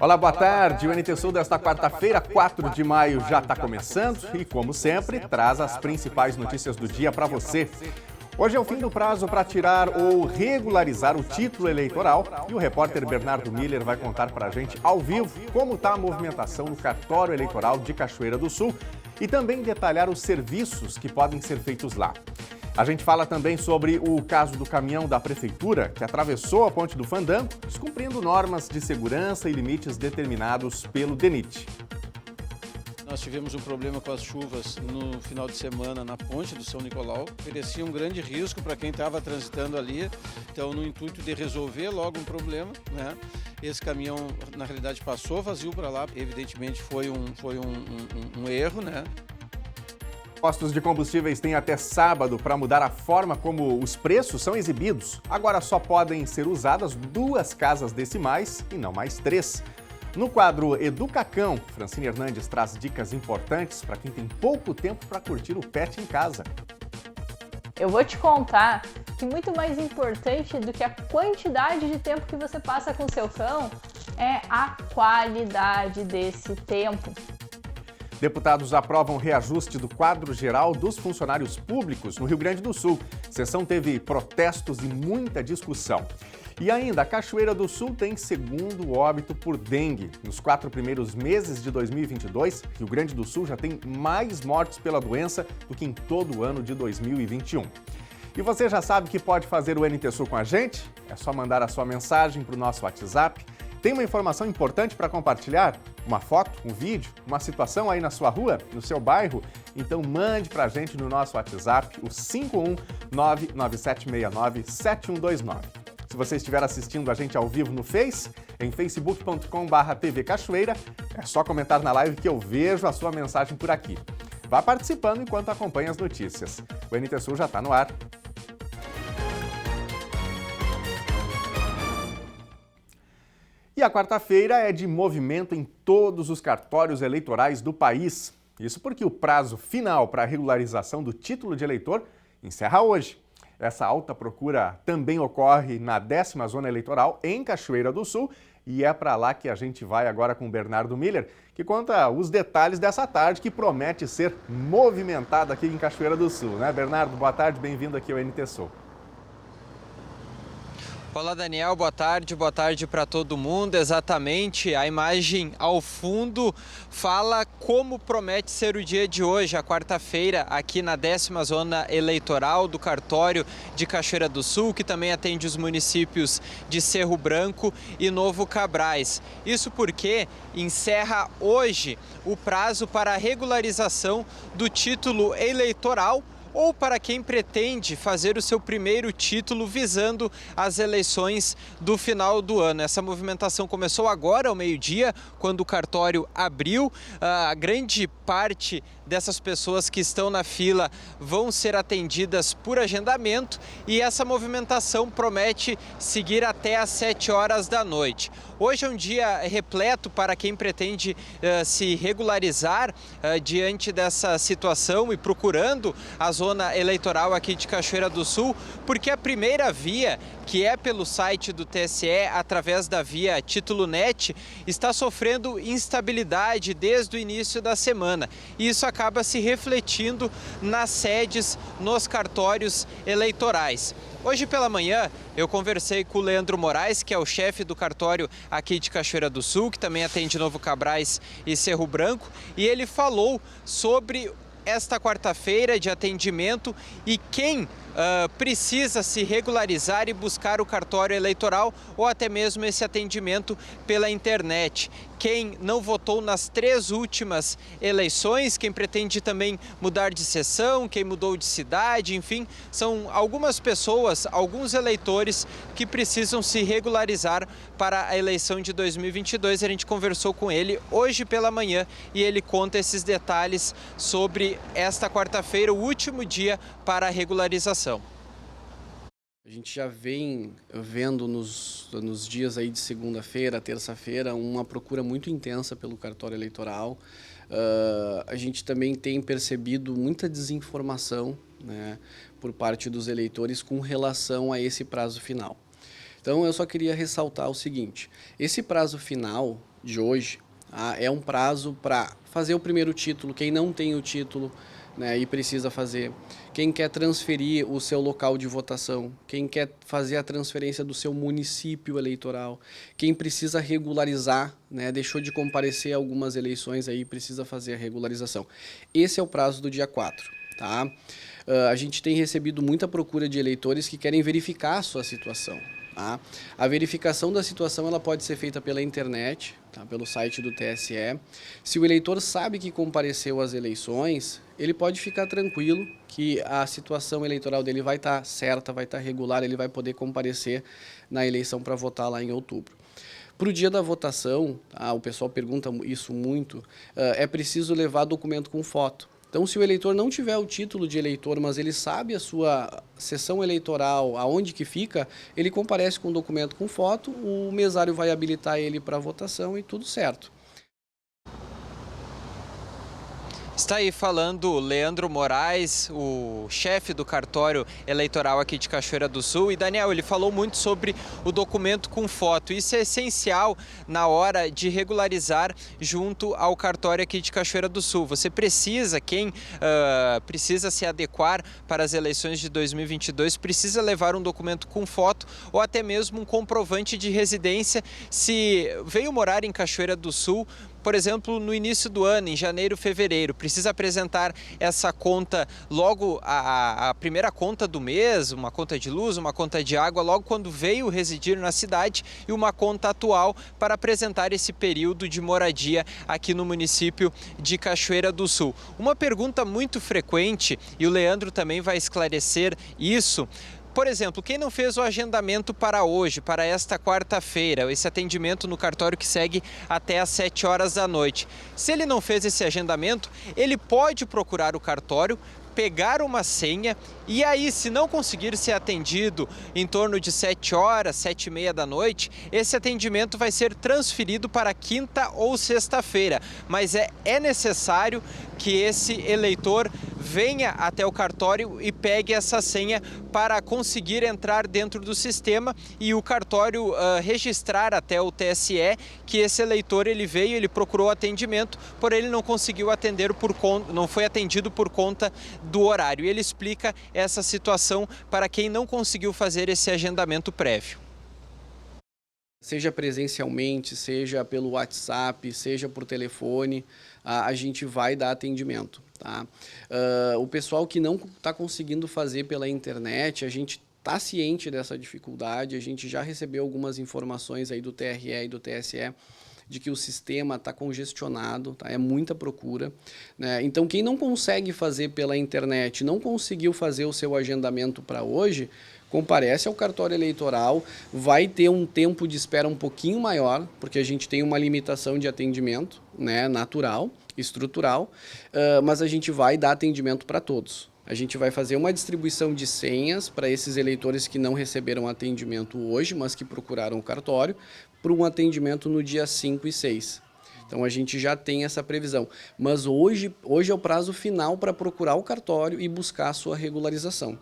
Olá, boa tarde. O NT Sul desta quarta-feira, 4 de maio, já está começando e, como sempre, traz as principais notícias do dia para você. Hoje é o fim do prazo para tirar ou regularizar o título eleitoral e o repórter Bernardo Miller vai contar para a gente ao vivo como está a movimentação no cartório eleitoral de Cachoeira do Sul e também detalhar os serviços que podem ser feitos lá. A gente fala também sobre o caso do caminhão da prefeitura que atravessou a Ponte do Fandango, descumprindo normas de segurança e limites determinados pelo DENIT. Nós tivemos um problema com as chuvas no final de semana na Ponte do São Nicolau, oferecia um grande risco para quem estava transitando ali, então no intuito de resolver logo um problema, né? Esse caminhão na realidade passou vazio para lá, evidentemente foi um erro, né? Postos de combustíveis têm até sábado para mudar a forma como os preços são exibidos. Agora só podem ser usadas 2 casas decimais e não mais 3. No quadro Educacão, Francine Hernandes traz dicas importantes para quem tem pouco tempo para curtir o pet em casa. Eu vou te contar que muito mais importante do que a quantidade de tempo que você passa com seu cão é a qualidade desse tempo. Deputados aprovam reajuste do quadro geral dos funcionários públicos no Rio Grande do Sul. A sessão teve protestos e muita discussão. E ainda, a Cachoeira do Sul tem segundo óbito por dengue. Nos 4 primeiros meses de 2022, Rio Grande do Sul já tem mais mortes pela doença do que em todo o ano de 2021. E você já sabe que pode fazer o NT Sul com a gente? É só mandar a sua mensagem para o nosso WhatsApp. Tem uma informação importante para compartilhar? Uma foto, um vídeo, uma situação aí na sua rua, no seu bairro? Então mande para a gente no nosso WhatsApp, o 51997697129. Se você estiver assistindo a gente ao vivo no Face, em facebook.com/TV Cachoeira, é só comentar na live que eu vejo a sua mensagem por aqui. Vá participando enquanto acompanha as notícias. O NT Sul já está no ar. E a quarta-feira é de movimento em todos os cartórios eleitorais do país. Isso porque o prazo final para a regularização do título de eleitor encerra hoje. Essa alta procura também ocorre na 10ª Zona Eleitoral, em Cachoeira do Sul, e é para lá que a gente vai agora com o Bernardo Miller, que conta os detalhes dessa tarde que promete ser movimentada aqui em Cachoeira do Sul, né, Bernardo? Boa tarde, bem-vindo aqui ao NT Sul. Olá, Daniel, boa tarde para todo mundo. Exatamente, a imagem ao fundo fala como promete ser o dia de hoje, a quarta-feira, aqui na 10ª Zona Eleitoral do cartório de Cachoeira do Sul, que também atende os municípios de Cerro Branco e Novo Cabrais. Isso porque encerra hoje o prazo para a regularização do título eleitoral ou para quem pretende fazer o seu primeiro título visando as eleições do final do ano. Essa movimentação começou agora ao meio-dia, quando o cartório abriu. A grande parte dessas pessoas que estão na fila vão ser atendidas por agendamento e essa movimentação promete seguir até às 7 horas da noite. Hoje é um dia repleto para quem pretende se regularizar diante dessa situação e procurando a zona eleitoral aqui de Cachoeira do Sul, porque a primeira via, que é pelo site do TSE, através da via Título Net, está sofrendo instabilidade desde o início da semana. E isso acaba se refletindo nas sedes, nos cartórios eleitorais. Hoje pela manhã eu conversei com o Leandro Moraes, que é o chefe do cartório aqui de Cachoeira do Sul, que também atende Novo Cabrais e Cerro Branco, e ele falou sobre esta quarta-feira de atendimento e quem precisa se regularizar e buscar o cartório eleitoral ou até mesmo esse atendimento pela internet. Quem não votou nas 3 últimas eleições, quem pretende também mudar de seção, quem mudou de cidade, enfim, são algumas pessoas, alguns eleitores que precisam se regularizar para a eleição de 2022. A gente conversou com ele hoje pela manhã e ele conta esses detalhes sobre esta quarta-feira, o último dia para a regularização. A gente já vem vendo nos dias aí de segunda-feira, terça-feira, uma procura muito intensa pelo cartório eleitoral. A gente também tem percebido muita desinformação, né, por parte dos eleitores com relação a esse prazo final. Então, eu só queria ressaltar o seguinte: esse prazo final, de hoje, é um prazo para fazer o primeiro título, quem não tem o título, né, e precisa fazer, quem quer transferir o seu local de votação, quem quer fazer a transferência do seu município eleitoral, quem precisa regularizar, né, deixou de comparecer a algumas eleições aí, precisa fazer a regularização. Esse é o prazo do dia 4, tá? A gente tem recebido muita procura de eleitores que querem verificar a sua situação. Tá? A verificação da situação ela pode ser feita pela internet, tá? Pelo site do TSE. Se o eleitor sabe que compareceu às eleições, ele pode ficar tranquilo que a situação eleitoral dele vai estar certa, vai estar regular, ele vai poder comparecer na eleição para votar lá em outubro. Para o dia da votação, tá? O pessoal pergunta isso muito, é preciso levar documento com foto. Então, se o eleitor não tiver o título de eleitor, mas ele sabe a sua sessão eleitoral, aonde que fica, ele comparece com o documento com foto, o mesário vai habilitar ele para votação e tudo certo. Está aí falando Leandro Moraes, o chefe do cartório eleitoral aqui de Cachoeira do Sul. E Daniel, ele falou muito sobre o documento com foto. Isso é essencial na hora de regularizar junto ao cartório aqui de Cachoeira do Sul. Você precisa, quem precisa se adequar para as eleições de 2022, precisa levar um documento com foto ou até mesmo um comprovante de residência se veio morar em Cachoeira do Sul, por exemplo, no início do ano, em janeiro, fevereiro, precisa apresentar essa conta logo, a primeira conta do mês, uma conta de luz, uma conta de água, logo quando veio residir na cidade e uma conta atual para apresentar esse período de moradia aqui no município de Cachoeira do Sul. Uma pergunta muito frequente, e o Leandro também vai esclarecer isso. Por exemplo, quem não fez o agendamento para hoje, para esta quarta-feira, esse atendimento no cartório que segue até às 7 horas da noite. Se ele não fez esse agendamento, ele pode procurar o cartório, pegar uma senha e aí, se não conseguir ser atendido em torno de 7 horas, 7h30 da noite, esse atendimento vai ser transferido para quinta ou sexta-feira. Mas é necessário que esse eleitor venha até o cartório e pegue essa senha para conseguir entrar dentro do sistema e o cartório registrar até o TSE que esse eleitor ele veio, ele procurou atendimento, porém ele não conseguiu atender não foi atendido por conta do horário. E ele explica essa situação para quem não conseguiu fazer esse agendamento prévio. Seja presencialmente, seja pelo WhatsApp, seja por telefone, a gente vai dar atendimento. Tá? O pessoal que não está conseguindo fazer pela internet, a gente está ciente dessa dificuldade, a gente já recebeu algumas informações aí do TRE e do TSE de que o sistema está congestionado, tá? É muita procura, né? Então, quem não consegue fazer pela internet, não conseguiu fazer o seu agendamento para hoje, comparece ao cartório eleitoral, vai ter um tempo de espera um pouquinho maior, porque a gente tem uma limitação de atendimento, né, natural, estrutural, mas a gente vai dar atendimento para todos. A gente vai fazer uma distribuição de senhas para esses eleitores que não receberam atendimento hoje, mas que procuraram o cartório, para um atendimento no dia 5 e 6. Então, a gente já tem essa previsão. Mas hoje é o prazo final para procurar o cartório e buscar a sua regularização.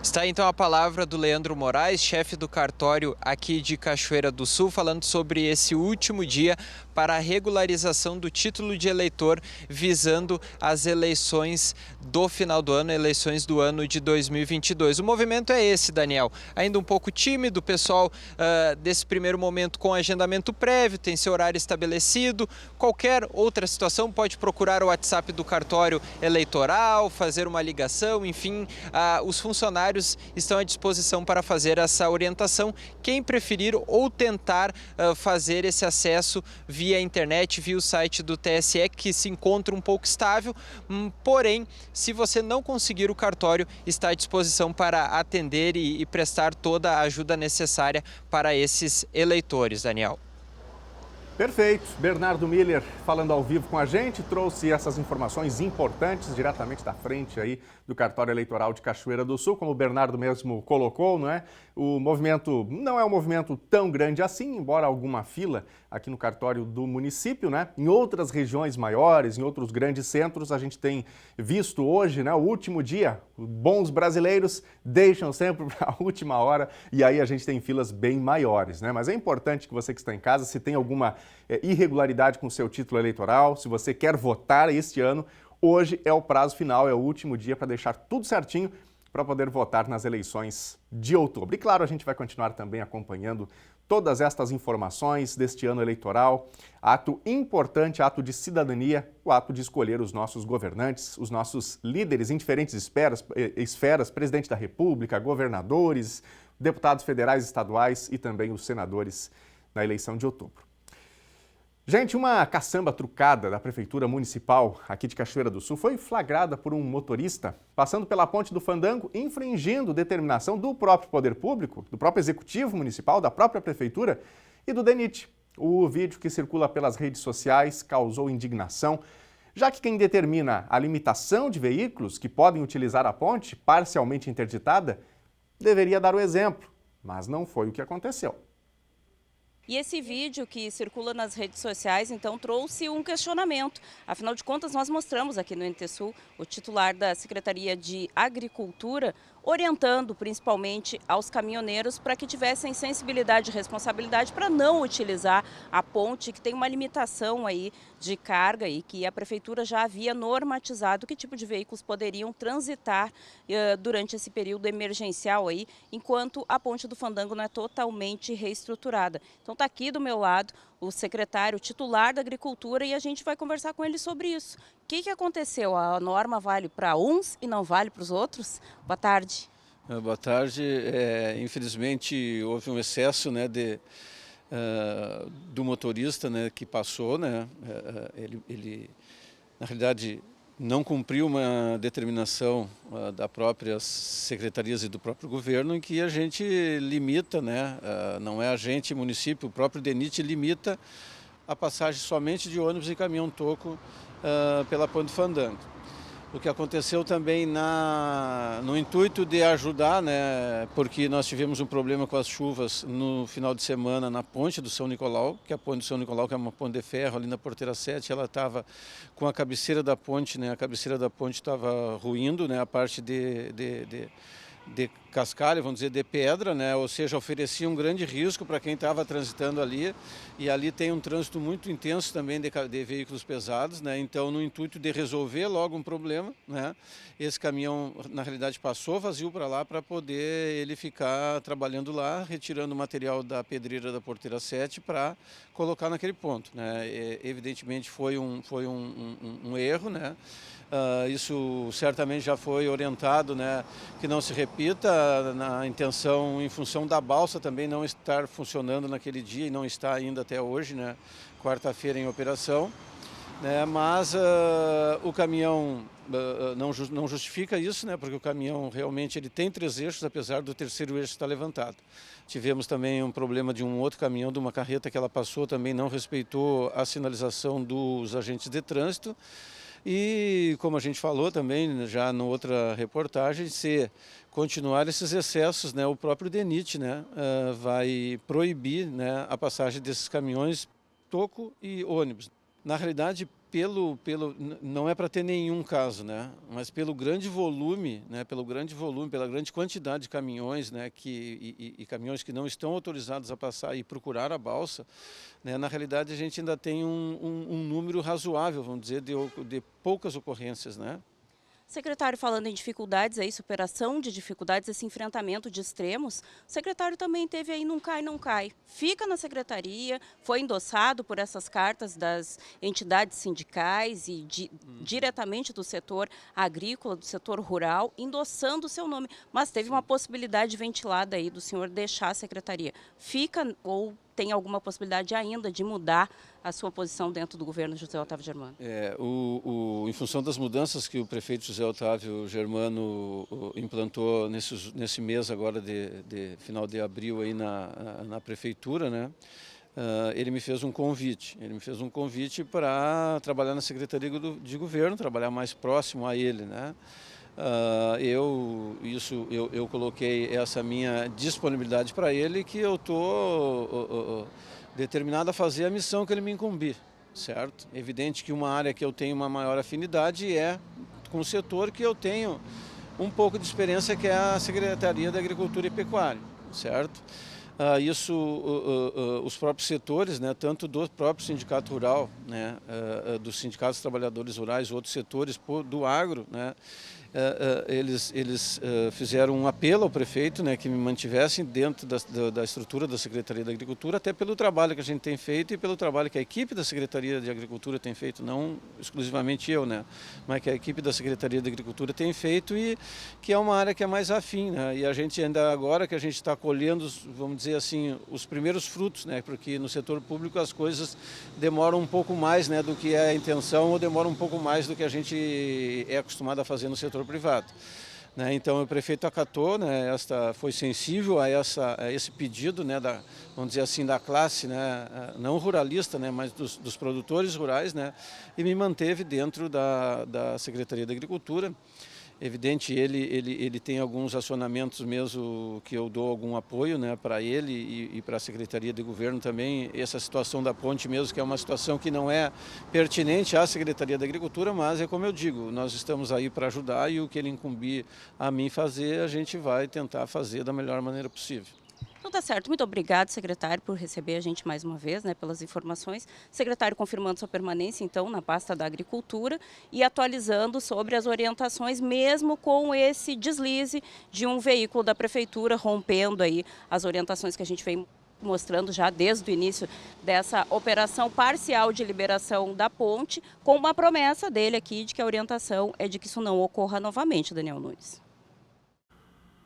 Está então a palavra do Leandro Moraes, chefe do cartório aqui de Cachoeira do Sul, falando sobre esse último dia para a regularização do título de eleitor visando as eleições do final do ano, eleições do ano de 2022. O movimento é esse, Daniel, ainda um pouco tímido, o pessoal desse primeiro momento com agendamento prévio, tem seu horário estabelecido. Qualquer outra situação pode procurar o WhatsApp do cartório eleitoral, fazer uma ligação, enfim, os funcionários estão à disposição para fazer essa orientação. Quem preferir ou tentar fazer esse acesso via internet, via o site do TSE, que se encontra um pouco estável, porém, se você não conseguir o cartório, está à disposição para atender e prestar toda a ajuda necessária para esses eleitores, Daniel. Perfeito. Bernardo Miller falando ao vivo com a gente, trouxe essas informações importantes diretamente da frente aí do cartório eleitoral de Cachoeira do Sul, como o Bernardo mesmo colocou, não é? O movimento não é um movimento tão grande assim, embora alguma fila, aqui no cartório do município, né? Em outras regiões maiores, em outros grandes centros, a gente tem visto hoje, né, o último dia. Bons brasileiros deixam sempre para a última hora e aí a gente tem filas bem maiores, né? Mas é importante que você que está em casa, se tem alguma irregularidade com o seu título eleitoral, se você quer votar este ano, hoje é o prazo final, é o último dia para deixar tudo certinho para poder votar nas eleições de outubro. E claro, a gente vai continuar também acompanhando todas estas informações deste ano eleitoral, ato importante, ato de cidadania, o ato de escolher os nossos governantes, os nossos líderes em diferentes esferas, presidente da República, governadores, deputados federais e estaduais e também os senadores na eleição de outubro. Gente, uma caçamba trucada da Prefeitura Municipal aqui de Cachoeira do Sul foi flagrada por um motorista passando pela Ponte do Fandango, infringindo determinação do próprio Poder Público, do próprio Executivo Municipal, da própria Prefeitura e do DENIT. O vídeo que circula pelas redes sociais causou indignação, já que quem determina a limitação de veículos que podem utilizar a ponte, parcialmente interditada, deveria dar o exemplo, mas não foi o que aconteceu. E esse vídeo que circula nas redes sociais, então, trouxe um questionamento. Afinal de contas, nós mostramos aqui no NT Sul o titular da Secretaria de Agricultura orientando principalmente aos caminhoneiros para que tivessem sensibilidade e responsabilidade para não utilizar a ponte, que tem uma limitação aí de carga e que a Prefeitura já havia normatizado que tipo de veículos poderiam transitar durante esse período emergencial aí, enquanto a Ponte do Fandango não é totalmente reestruturada. Então está aqui do meu lado o secretário titular da Agricultura e a gente vai conversar com ele sobre isso. O que aconteceu? A norma vale para uns e não vale para os outros? Boa tarde. Boa tarde. Infelizmente houve um excesso, né, do motorista, né, que passou, né, ele na realidade não cumpriu uma determinação da própria secretarias e do próprio governo em que a gente limita, né, não é a gente, município, o próprio DENIT limita a passagem somente de ônibus e caminhão-toco pela Ponte do Fandango. O que aconteceu também no intuito de ajudar, né, porque nós tivemos um problema com as chuvas no final de semana na ponte do São Nicolau, que é a ponte do São Nicolau, que é uma ponte de ferro ali na Porteira 7, ela estava com a cabeceira da ponte, né, a cabeceira da ponte estava ruindo, né, a parte de cascalho, vamos dizer, de pedra, né? Ou seja, oferecia um grande risco para quem estava transitando ali, e ali tem um trânsito muito intenso também de veículos pesados, né? Então, no intuito de resolver logo um problema, né? Esse caminhão, na realidade, passou vazio para lá para poder ele ficar trabalhando lá, retirando o material da pedreira da Porteira 7 para colocar naquele ponto, né? Evidentemente foi um erro, né? Isso certamente já foi orientado, né, que não se repita, na intenção, em função da balsa também não estar funcionando naquele dia e não está ainda até hoje, né, quarta-feira em operação, né, mas o caminhão não justifica isso, né, porque o caminhão realmente ele tem 3 eixos, apesar do terceiro eixo estar levantado. Tivemos também um problema de um outro caminhão, de uma carreta que ela passou, também não respeitou a sinalização dos agentes de trânsito. E, como a gente falou também, já na outra reportagem, se continuar esses excessos, né, o próprio DENIT, né, vai proibir, né, a passagem desses caminhões, toco e ônibus. Na realidade, não é para ter nenhum caso, né, mas pelo grande volume, né, pela grande quantidade de caminhões, né, e caminhões que não estão autorizados a passar e procurar a balsa, né, na realidade a gente ainda tem um número razoável, vamos dizer, de poucas ocorrências, né. Secretário, falando em dificuldades, aí, superação de dificuldades, esse enfrentamento de extremos, o secretário também teve aí não cai, não cai. Fica na secretaria, foi endossado por essas cartas das entidades sindicais e diretamente do setor agrícola, do setor rural, endossando o seu nome. Mas teve uma possibilidade ventilada aí do senhor deixar a secretaria. Fica ou tem alguma possibilidade ainda de mudar a sua posição dentro do governo José Otávio Germano? Em função das mudanças que o prefeito José Otávio Germano implantou nesse mês agora de final de abril aí na prefeitura, né? Ele me fez um convite. Ele me fez um convite para trabalhar na Secretaria de Governo, trabalhar mais próximo a ele, né? Eu coloquei essa minha disponibilidade para ele, que eu estou determinado a fazer a missão que ele me incumbir, certo? É evidente que uma área que eu tenho uma maior afinidade é com o setor que eu tenho um pouco de experiência, que é a Secretaria da Agricultura e Pecuária, certo? Os próprios setores, né, tanto do próprio sindicato rural, né, dos sindicatos trabalhadores rurais, outros setores do agro, né, eles fizeram um apelo ao prefeito, né, que me mantivessem dentro da estrutura da Secretaria da Agricultura, até pelo trabalho que a gente tem feito e pelo trabalho que a equipe da Secretaria de Agricultura tem feito, não exclusivamente eu, né, mas que a equipe da Secretaria da Agricultura tem feito, e que é uma área que é mais afim, né, e a gente ainda agora que a gente está colhendo, vamos dizer assim, os primeiros frutos, né, porque no setor público as coisas demoram um pouco mais, né, do que é a intenção, ou demoram um pouco mais do que a gente é acostumado a fazer no setor privado. Né, então o prefeito acatou, né, foi sensível a esse pedido, né, vamos dizer assim, da classe, né, não ruralista, né, mas dos produtores rurais, né, e me manteve dentro da Secretaria da Agricultura. Evidente, ele tem alguns acionamentos mesmo que eu dou algum apoio, né, para ele e para a Secretaria de Governo também. Essa situação da ponte mesmo, que é uma situação que não é pertinente à Secretaria da Agricultura, mas é como eu digo, nós estamos aí para ajudar, e o que ele incumbir a mim fazer, a gente vai tentar fazer da melhor maneira possível. Então tá certo, muito obrigado, secretário, por receber a gente mais uma vez, né, pelas informações. Secretário confirmando sua permanência, então, na pasta da Agricultura e atualizando sobre as orientações, mesmo com esse deslize de um veículo da Prefeitura, rompendo aí as orientações que a gente vem mostrando já desde o início dessa operação parcial de liberação da ponte, com uma promessa dele aqui de que a orientação é de que isso não ocorra novamente, Daniel Nunes.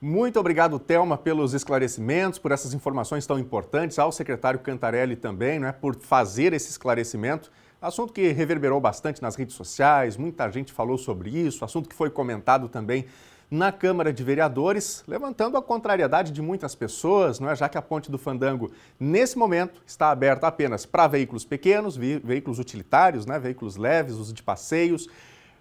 Muito obrigado, Thelma, pelos esclarecimentos, por essas informações tão importantes, ao secretário Cantarelli também, né, por fazer esse esclarecimento. Assunto que reverberou bastante nas redes sociais, muita gente falou sobre isso, assunto que foi comentado também na Câmara de Vereadores, levantando a contrariedade de muitas pessoas, não é? Já que a Ponte do Fandango, nesse momento, está aberta apenas para veículos pequenos, veículos utilitários, né? Veículos leves, uso de passeios,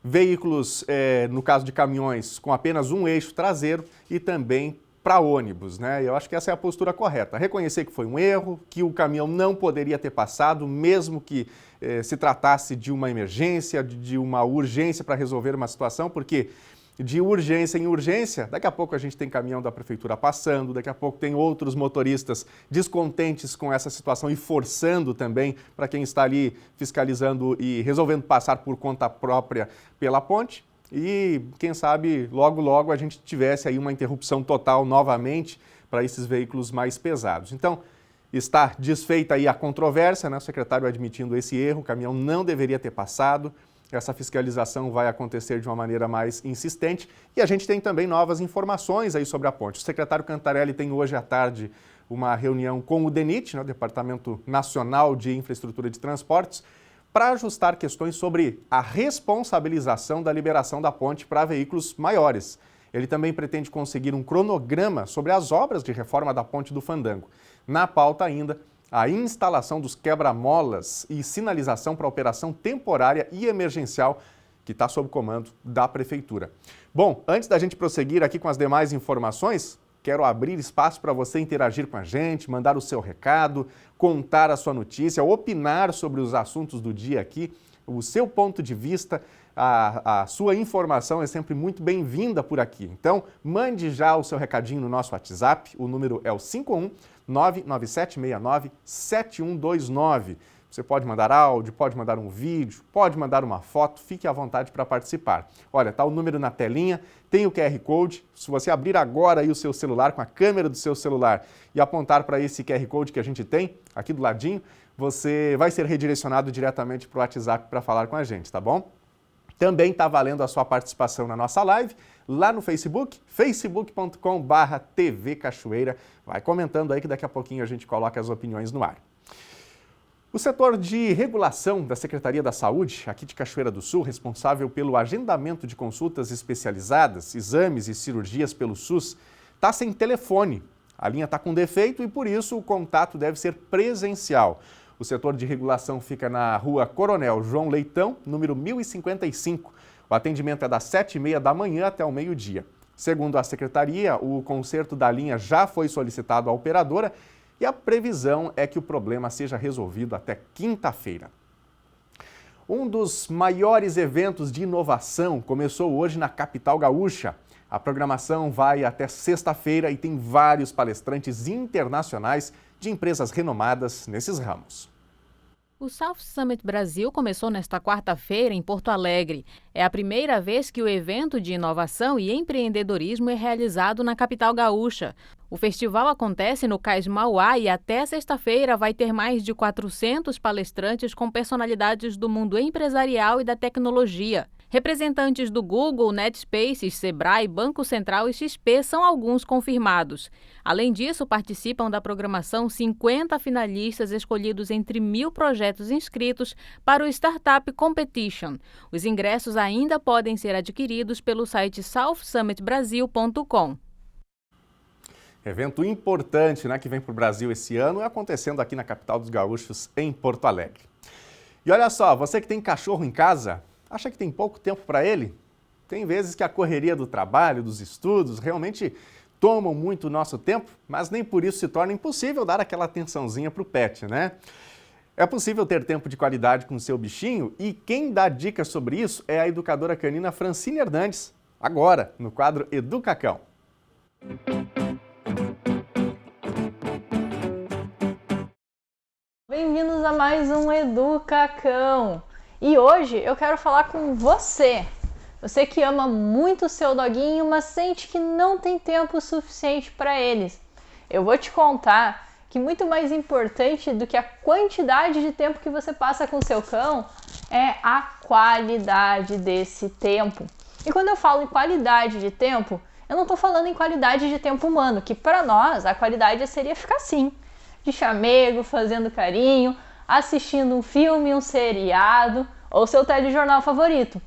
veículos, no caso de caminhões, com apenas um eixo traseiro, e também para ônibus, né? Eu acho que essa é a postura correta. Reconhecer que foi um erro, que o caminhão não poderia ter passado, mesmo que se tratasse de uma emergência, de uma urgência para resolver uma situação, porque de urgência em urgência, daqui a pouco a gente tem caminhão da prefeitura passando, daqui a pouco tem outros motoristas descontentes com essa situação e forçando também para quem está ali fiscalizando e resolvendo passar por conta própria pela ponte. E quem sabe logo logo a gente tivesse aí uma interrupção total novamente para esses veículos mais pesados. Então, está desfeita aí a controvérsia, né? O secretário admitindo esse erro, o caminhão não deveria ter passado. Essa fiscalização vai acontecer de uma maneira mais insistente, e a gente tem também novas informações aí sobre a ponte. O secretário Cantarelli tem hoje à tarde uma reunião com o DENIT, né, o Departamento Nacional de Infraestrutura de Transportes, para ajustar questões sobre a responsabilização da liberação da ponte para veículos maiores. Ele também pretende conseguir um cronograma sobre as obras de reforma da Ponte do Fandango. Na pauta ainda, a instalação dos quebra-molas e sinalização para operação temporária e emergencial, que está sob comando da Prefeitura. Bom, antes da gente prosseguir aqui com as demais informações, quero abrir espaço para você interagir com a gente, mandar o seu recado, contar a sua notícia, opinar sobre os assuntos do dia aqui, o seu ponto de vista, a sua informação é sempre muito bem-vinda por aqui. Então, mande já o seu recadinho no nosso WhatsApp, o número é o 51997697129. Você pode mandar áudio, pode mandar um vídeo, pode mandar uma foto, fique à vontade para participar. Olha, tá o número na telinha, tem o QR Code. Se você abrir agora aí o seu celular, com a câmera do seu celular, e apontar para esse QR Code que a gente tem aqui do ladinho, você vai ser redirecionado diretamente para o WhatsApp para falar com a gente, tá bom? Também está valendo a sua participação na nossa live, lá no Facebook, facebook.com/TV Cachoeira. Vai comentando aí que daqui a pouquinho a gente coloca as opiniões no ar. O setor de regulação da Secretaria da Saúde, aqui de Cachoeira do Sul, responsável pelo agendamento de consultas especializadas, exames e cirurgias pelo SUS, está sem telefone. A linha está com defeito e, por isso, o contato deve ser presencial. O setor de regulação fica na rua Coronel João Leitão, número 1055. O atendimento é das 7h30 da manhã até o meio-dia. Segundo a secretaria, o conserto da linha já foi solicitado à operadora e a previsão é que o problema seja resolvido até quinta-feira. Um dos maiores eventos de inovação começou hoje na capital gaúcha. A programação vai até sexta-feira e tem vários palestrantes internacionais de empresas renomadas nesses ramos. O South Summit Brasil começou nesta quarta-feira em Porto Alegre. É a primeira vez que o evento de inovação e empreendedorismo é realizado na capital gaúcha. O festival acontece no Cais Mauá e até sexta-feira vai ter mais de 400 palestrantes com personalidades do mundo empresarial e da tecnologia. Representantes do Google, Netspace, Sebrae, Banco Central e XP são alguns confirmados. Além disso, participam da programação 50 finalistas escolhidos entre 1.000 projetos inscritos para o Startup Competition. Os ingressos ainda podem ser adquiridos pelo site southsummitbrasil.com. Evento importante, que vem para o Brasil esse ano, acontecendo aqui na capital dos gaúchos, em Porto Alegre. E olha só, você que tem cachorro em casa, acha que tem pouco tempo para ele? Tem vezes que a correria do trabalho, dos estudos, realmente tomam muito o nosso tempo, mas nem por isso se torna impossível dar aquela atençãozinha para o pet, né? É possível ter tempo de qualidade com o seu bichinho e quem dá dicas sobre isso é a educadora canina Francine Hernandes, agora no quadro Educacão. Bem-vindos a mais um Educacão! E hoje eu quero falar com você. Você que ama muito o seu doguinho, mas sente que não tem tempo suficiente para eles. Eu vou te contar que muito mais importante do que a quantidade de tempo que você passa com o seu cão é a qualidade desse tempo. E quando eu falo em qualidade de tempo, eu não estou falando em qualidade de tempo humano, que para nós a qualidade seria ficar assim, de chamego, fazendo carinho, assistindo um filme, um seriado ou seu telejornal favorito.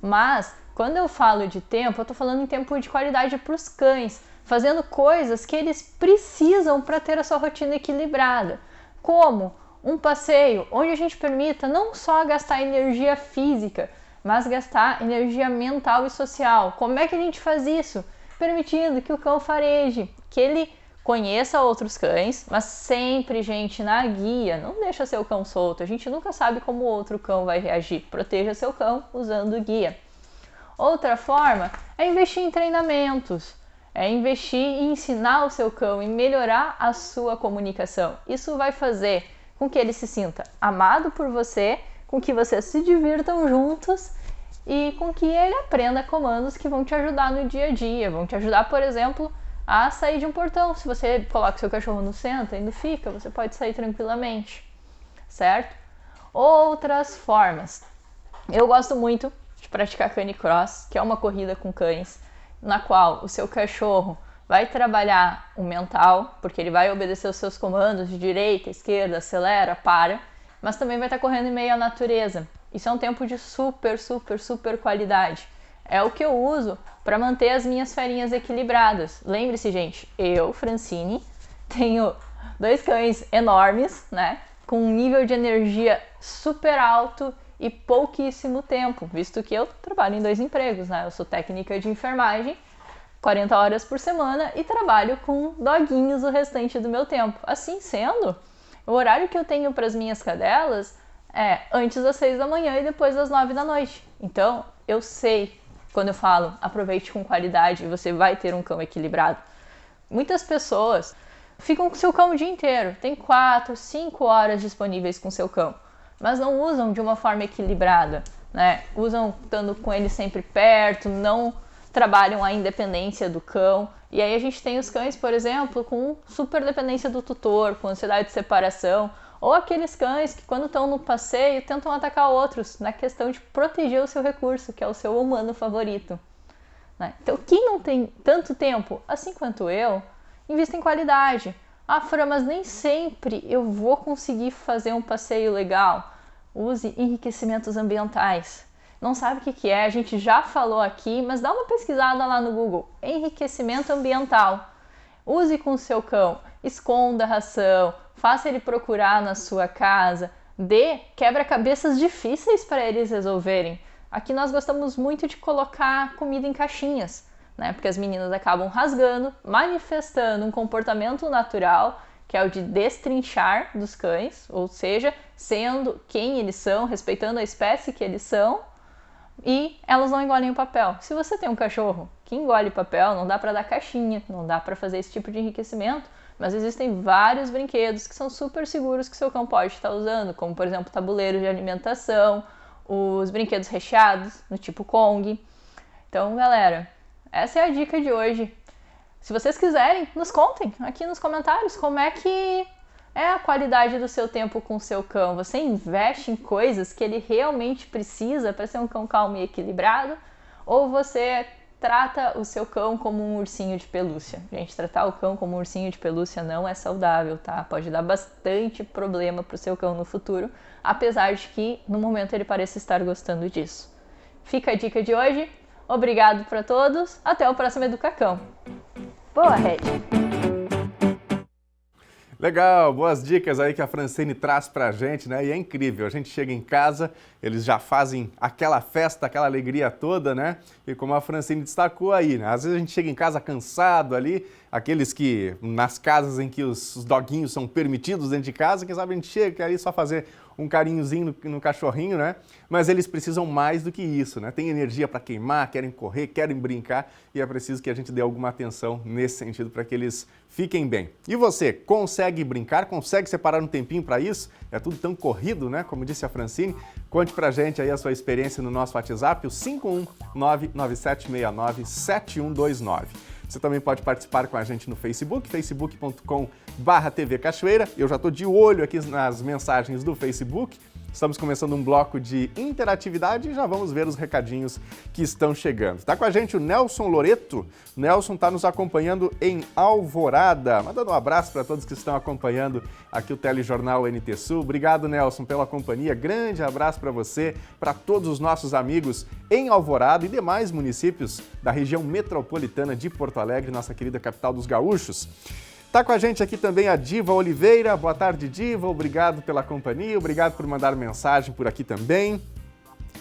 Mas, quando eu falo de tempo, eu estou falando em tempo de qualidade para os cães, fazendo coisas que eles precisam para ter a sua rotina equilibrada, como um passeio onde a gente permita não só gastar energia física, mas gastar energia mental e social. Como é que a gente faz isso? Permitindo que o cão fareje, que ele conheça outros cães, mas sempre, gente, na guia. Não deixa seu cão solto. A gente nunca sabe como o outro cão vai reagir. Proteja seu cão usando guia. Outra forma é investir em treinamentos. É investir em ensinar o seu cão e melhorar a sua comunicação. Isso vai fazer com que ele se sinta amado por você, com que vocês se divirtam juntos e com que ele aprenda comandos que vão te ajudar no dia a dia. Vão te ajudar, por exemplo, a sair de um portão. Se você coloca seu cachorro no centro e não fica, você pode sair tranquilamente, certo? Outras formas. Eu gosto muito de praticar canicross, que é uma corrida com cães, na qual o seu cachorro vai trabalhar o mental, porque ele vai obedecer os seus comandos de direita, esquerda, acelera, para, mas também vai estar correndo em meio à natureza. Isso é um tempo de super qualidade. É o que eu uso para manter as minhas ferinhas equilibradas. Lembre-se, gente, eu, Francine, tenho 2 cães enormes, com um nível de energia super alto e pouquíssimo tempo, visto que eu trabalho em 2 empregos, Eu sou técnica de enfermagem, 40 horas por semana e trabalho com doguinhos o restante do meu tempo. Assim sendo, o horário que eu tenho para as minhas cadelas é antes das 6 da manhã e depois das 9 da noite. Então, eu sei quando eu falo aproveite com qualidade e você vai ter um cão equilibrado. Muitas pessoas ficam com seu cão o dia inteiro, tem 4, 5 horas disponíveis com seu cão, mas não usam de uma forma equilibrada, Usam estando com ele sempre perto, não trabalham a independência do cão. E aí a gente tem os cães, por exemplo, com super dependência do tutor, com ansiedade de separação, ou aqueles cães que quando estão no passeio tentam atacar outros na questão de proteger o seu recurso, que é o seu humano favorito. Então quem não tem tanto tempo, assim quanto eu, invista em qualidade. Ah, Fran, mas nem sempre eu vou conseguir fazer um passeio legal. Use enriquecimentos ambientais. Não sabe o que é? A gente já falou aqui, mas dá uma pesquisada lá no Google. Enriquecimento ambiental. Use com o seu cão. Esconda a ração. Faça ele procurar na sua casa. Dê quebra-cabeças difíceis para eles resolverem. Aqui nós gostamos muito de colocar comida em caixinhas, porque as meninas acabam rasgando, manifestando um comportamento natural que é o de destrinchar dos cães, ou seja, sendo quem eles são, respeitando a espécie que eles são, e elas não engolem o papel. Se você tem um cachorro que engole papel, não dá para dar caixinha, não dá para fazer esse tipo de enriquecimento, mas existem vários brinquedos que são super seguros que seu cão pode estar usando, como por exemplo tabuleiros de alimentação, os brinquedos recheados, no tipo Kong. Então, galera, essa é a dica de hoje. Se vocês quiserem, nos contem aqui nos comentários como é que é a qualidade do seu tempo com o seu cão. Você investe em coisas que ele realmente precisa para ser um cão calmo e equilibrado? Ou você trata o seu cão como um ursinho de pelúcia? Gente, tratar o cão como um ursinho de pelúcia não é saudável, tá? Pode dar bastante problema pro seu cão no futuro, apesar de que no momento ele pareça estar gostando disso. Fica a dica de hoje. Obrigado para todos. Até o próximo Educacão. Boa, Red! Legal, boas dicas aí que a Francine traz pra gente, né? E é incrível, a gente chega em casa, eles já fazem aquela festa, aquela alegria toda, né? E como a Francine destacou aí, né? Às vezes a gente chega em casa cansado ali, aqueles que, nas casas em que os doguinhos são permitidos dentro de casa, quem sabe a gente chega, quer ali só fazer um carinhozinho no cachorrinho, né? Mas eles precisam mais do que isso, né? Tem energia para queimar, querem correr, querem brincar e é preciso que a gente dê alguma atenção nesse sentido para que eles fiquem bem. E você, consegue brincar? Consegue separar um tempinho para isso? É tudo tão corrido, né? Como disse a Francine. Conte pra gente aí a sua experiência no nosso WhatsApp, o 51997697129. Você também pode participar com a gente no Facebook, facebook.com/TV Cachoeira. Eu já estou de olho aqui nas mensagens do Facebook. Estamos começando um bloco de interatividade e já vamos ver os recadinhos que estão chegando. Está com a gente o Nelson Loreto. Nelson está nos acompanhando em Alvorada. Mandando um abraço para todos que estão acompanhando aqui o Telejornal NT Sul. Obrigado, Nelson, pela companhia. Grande abraço para você, para todos os nossos amigos em Alvorada e demais municípios da região metropolitana de Porto Alegre, nossa querida capital dos gaúchos. Está com a gente aqui também a Diva Oliveira. Boa tarde, Diva. Obrigado pela companhia. Obrigado por mandar mensagem por aqui também.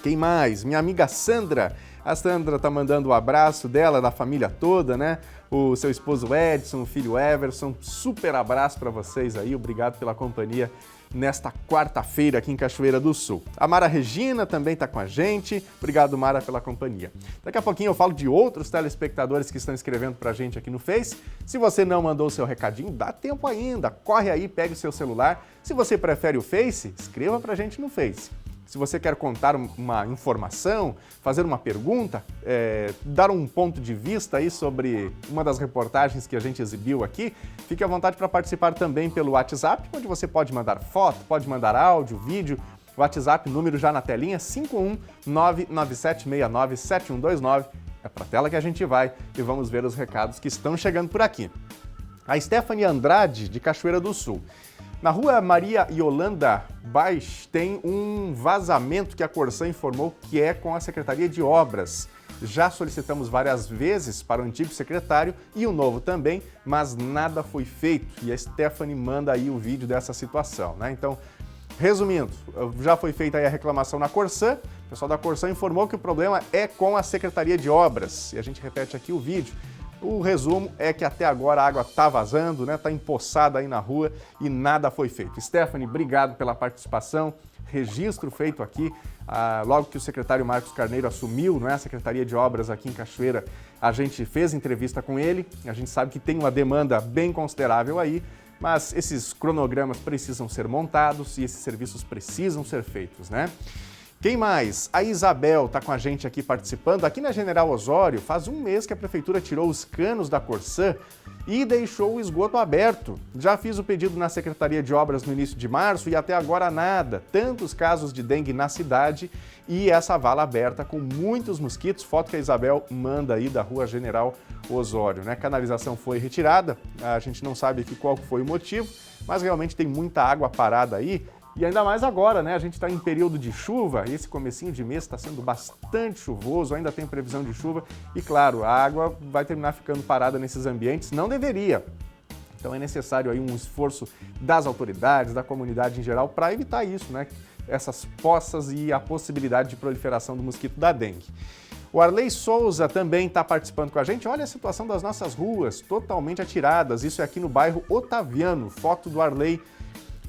Quem mais? Minha amiga Sandra. A Sandra está mandando um abraço dela, da família toda, né? O seu esposo Edson, o filho Everson. Super abraço para vocês aí. Obrigado pela companhia nesta quarta-feira aqui em Cachoeira do Sul. A Mara Regina também está com a gente. Obrigado, Mara, pela companhia. Daqui a pouquinho eu falo de outros telespectadores que estão escrevendo para a gente aqui no Face. Se você não mandou o seu recadinho, dá tempo ainda. Corre aí, pegue o seu celular. Se você prefere o Face, escreva para a gente no Face. Se você quer contar uma informação, fazer uma pergunta, dar um ponto de vista aí sobre uma das reportagens que a gente exibiu aqui, fique à vontade para participar também pelo WhatsApp, onde você pode mandar foto, pode mandar áudio, vídeo. WhatsApp, número já na telinha, 51997697129. É para a tela que a gente vai e vamos ver os recados que estão chegando por aqui. A Stephanie Andrade, de Cachoeira do Sul. Na rua Maria Yolanda Baix tem um vazamento que a Corsã informou que é com a Secretaria de Obras. Já solicitamos várias vezes para o antigo secretário e o novo também, mas nada foi feito. E a Stephanie manda aí o vídeo dessa situação, né? Então, resumindo, já foi feita aí a reclamação na Corsã. O pessoal da Corsã informou que o problema é com a Secretaria de Obras. E a gente repete aqui o vídeo. O resumo é que até agora a água está vazando, né? Está empoçada aí na rua e nada foi feito. Stephanie, obrigado pela participação. Registro feito aqui, logo que o secretário Marcos Carneiro assumiu, não é, a Secretaria de Obras aqui em Cachoeira, a gente fez entrevista com ele. A gente sabe que tem uma demanda bem considerável aí, mas esses cronogramas precisam ser montados e esses serviços precisam ser feitos, né? Quem mais? A Isabel está com a gente aqui participando. Aqui na General Osório, faz um mês que a Prefeitura tirou os canos da Corsã e deixou o esgoto aberto. Já fiz o pedido na Secretaria de Obras no início de março e até agora nada. Tantos casos de dengue na cidade e essa vala aberta com muitos mosquitos. Foto que a Isabel manda aí da Rua General Osório, né? A canalização foi retirada, a gente não sabe aqui qual foi o motivo, mas realmente tem muita água parada aí. E ainda mais agora, né? A gente está em período de chuva, esse comecinho de mês está sendo bastante chuvoso, ainda tem previsão de chuva e, claro, a água vai terminar ficando parada nesses ambientes, não deveria. Então é necessário aí um esforço das autoridades, da comunidade em geral, para evitar isso, né? Essas poças e a possibilidade de proliferação do mosquito da dengue. O Arley Souza também está participando com a gente. Olha a situação das nossas ruas, totalmente atiradas. Isso é aqui no bairro Otaviano. Foto do Arley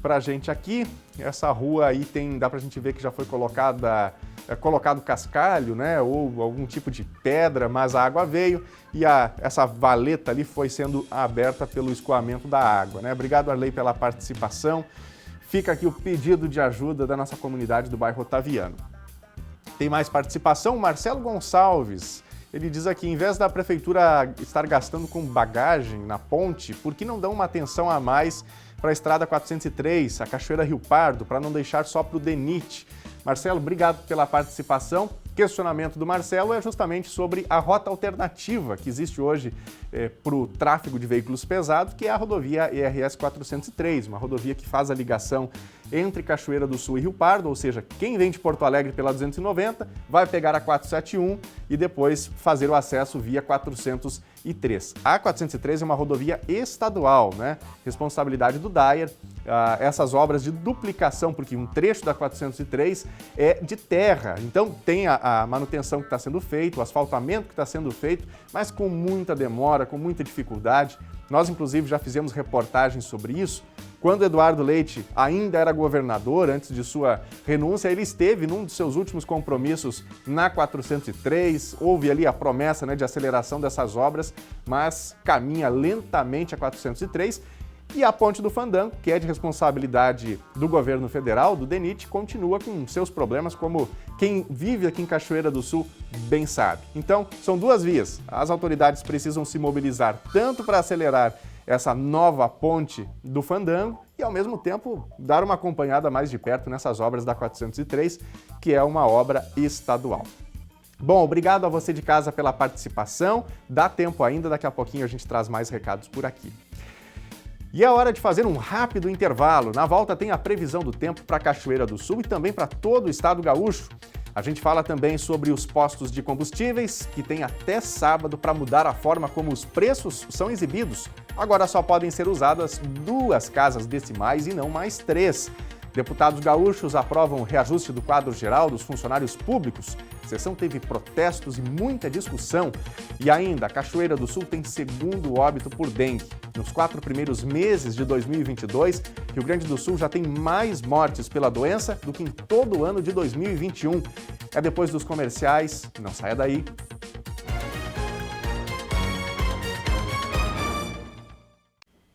pra gente aqui. Essa rua aí dá pra gente ver que já foi colocado cascalho, né, ou algum tipo de pedra, mas a água veio e essa valeta ali foi sendo aberta pelo escoamento da água, né? Obrigado, Arley, pela participação. Fica aqui o pedido de ajuda da nossa comunidade do bairro Otaviano. Tem mais participação? Marcelo Gonçalves. Ele diz aqui, em vez da prefeitura estar gastando com bagagem na ponte, por que não dão uma atenção a mais para a estrada 403, a Cachoeira Rio Pardo, para não deixar só para o DENIT? Marcelo, obrigado pela participação. O questionamento do Marcelo é justamente sobre a rota alternativa que existe hoje para o tráfego de veículos pesados, que é a rodovia ERS 403, uma rodovia que faz a ligação entre Cachoeira do Sul e Rio Pardo, ou seja, quem vem de Porto Alegre pela 290 vai pegar a 471 e depois fazer o acesso via 403. A 403 é uma rodovia estadual, né? Responsabilidade do DAER. Essas obras de duplicação, porque um trecho da 403 é de terra, então tem a manutenção que está sendo feita, o asfaltamento que está sendo feito, mas com muita demora, com muita dificuldade. Nós, inclusive, já fizemos reportagens sobre isso. Quando Eduardo Leite ainda era governador, antes de sua renúncia, ele esteve num dos seus últimos compromissos na 403, houve ali a promessa, né, de aceleração dessas obras, mas caminha lentamente a 403. E a Ponte do Fandango, que é de responsabilidade do governo federal, do DENIT, continua com seus problemas, como quem vive aqui em Cachoeira do Sul bem sabe. Então, são duas vias. As autoridades precisam se mobilizar tanto para acelerar essa nova Ponte do Fandango e, ao mesmo tempo, dar uma acompanhada mais de perto nessas obras da 403, que é uma obra estadual. Bom, obrigado a você de casa pela participação. Dá tempo ainda, daqui a pouquinho a gente traz mais recados por aqui. E é hora de fazer um rápido intervalo. Na volta tem a previsão do tempo para Cachoeira do Sul e também para todo o estado gaúcho. A gente fala também sobre os postos de combustíveis, que tem até sábado para mudar a forma como os preços são exibidos. Agora só podem ser usadas 2 casas decimais e não mais 3. Deputados gaúchos aprovam o reajuste do quadro geral dos funcionários públicos. A sessão teve protestos e muita discussão. E ainda, a Cachoeira do Sul tem segundo óbito por dengue. Nos 4 primeiros meses de 2022, Rio Grande do Sul já tem mais mortes pela doença do que em todo o ano de 2021. É depois dos comerciais. Não saia daí.